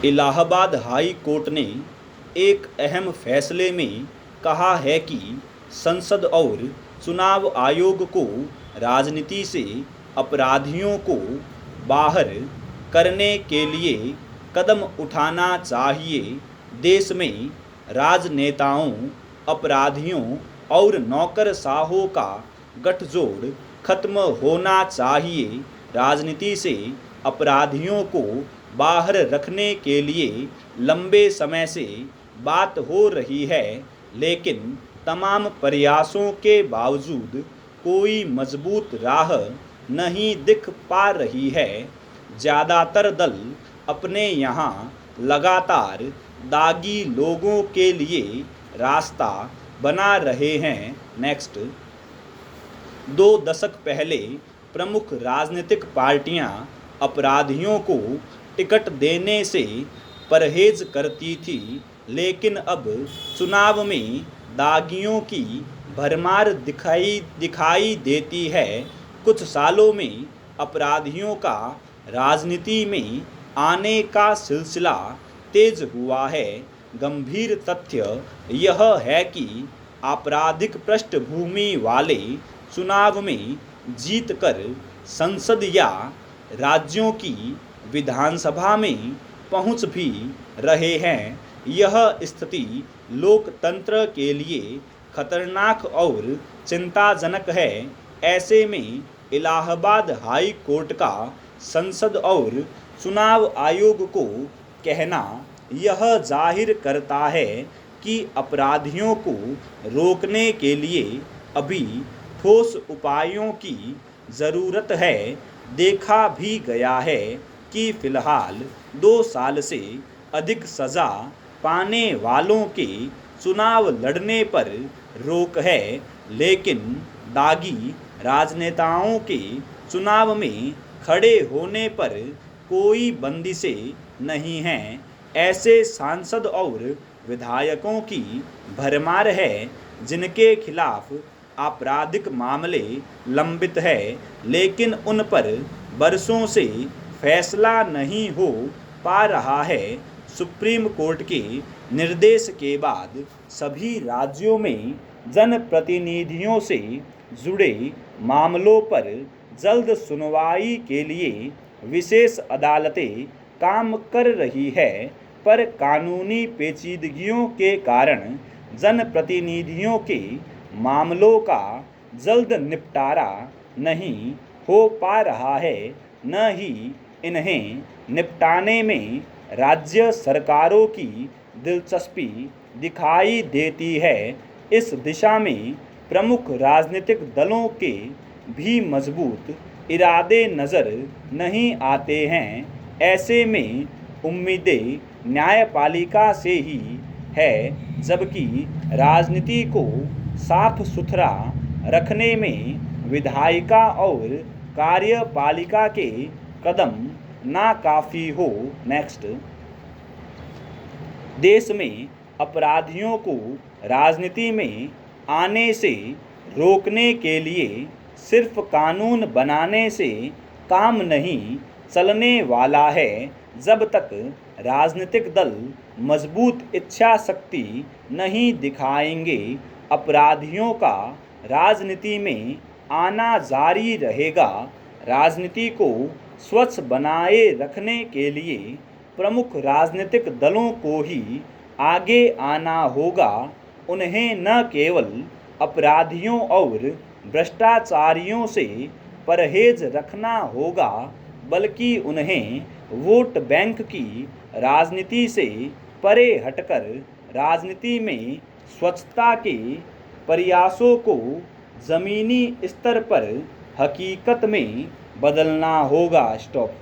Allahabad high court ने एक अहम फैसले में कहा है कि संसद और चुनाव आयोग को राजनीति से अपराधियों को बाहर करने के लिए कदम उठाना चाहिए। देश में राजनेताओं, अपराधियों और नौकरशाहों का गठजोड़ खत्म होना चाहिए। राजनीति से अपराधियों को बाहर रखने के लिए लंबे समय से बात हो रही है, लेकिन तमाम प्रयासों के बावजूद कोई मजबूत राह नहीं दिख पा रही है। ज़्यादातर दल अपने यहाँ लगातार दागी लोगों के लिए रास्ता बना रहे हैं। नेक्स्ट, 2 दशक पहले प्रमुख राजनीतिक पार्टियां अपराधियों को टिकट देने से परहेज करती थी, लेकिन अब चुनाव में दागियों की भरमार दिखाई देती है। कुछ सालों में अपराधियों का राजनीति में आने का सिलसिला तेज हुआ है। गंभीर तथ्य यह है कि आपराधिक पृष्ठभूमि वाले चुनाव में जीतकर संसद या राज्यों की विधानसभा में पहुंच भी रहे हैं। यह स्थिति लोकतंत्र के लिए खतरनाक और चिंताजनक है। ऐसे में इलाहाबाद हाई कोर्ट का संसद और चुनाव आयोग को कहना यह जाहिर करता है कि अपराधियों को रोकने के लिए अभी ठोस उपायों की ज़रूरत है। देखा भी गया है कि फिलहाल 2 साल से अधिक सज़ा पाने वालों के चुनाव लड़ने पर रोक है, लेकिन दागी राजनेताओं के चुनाव में खड़े होने पर कोई बंदिशें नहीं हैं। ऐसे सांसद और विधायकों की भरमार है जिनके खिलाफ आपराधिक मामले लंबित है, लेकिन उन पर बरसों से फैसला नहीं हो पा रहा है। सुप्रीम कोर्ट के निर्देश के बाद सभी राज्यों में जनप्रतिनिधियों से जुड़े मामलों पर जल्द सुनवाई के लिए विशेष अदालतें काम कर रही है, पर कानूनी पेचीदगियों के कारण जनप्रतिनिधियों के मामलों का जल्द निपटारा नहीं हो पा रहा है, न ही इन्हें निपटाने में राज्य सरकारों की दिलचस्पी दिखाई देती है। इस दिशा में प्रमुख राजनीतिक दलों के भी मजबूत इरादे नज़र नहीं आते हैं। ऐसे में उम्मीदें न्यायपालिका से ही है, जबकि राजनीति को साफ सुथरा रखने में विधायिका और कार्यपालिका के कदम नाकाफी हो। नेक्स्ट, देश में अपराधियों को राजनीति में आने से रोकने के लिए सिर्फ कानून बनाने से काम नहीं चलने वाला है। जब तक राजनीतिक दल मजबूत इच्छा शक्ति नहीं दिखाएंगे, अपराधियों का राजनीति में आना जारी रहेगा। राजनीति को स्वच्छ बनाए रखने के लिए प्रमुख राजनीतिक दलों को ही आगे आना होगा। उन्हें न केवल अपराधियों और भ्रष्टाचारियों से परहेज रखना होगा, बल्कि उन्हें वोट बैंक की राजनीति से परे हटकर राजनीति में स्वच्छता के प्रयासों को ज़मीनी स्तर पर हकीकत में बदलना होगा। स्टॉप।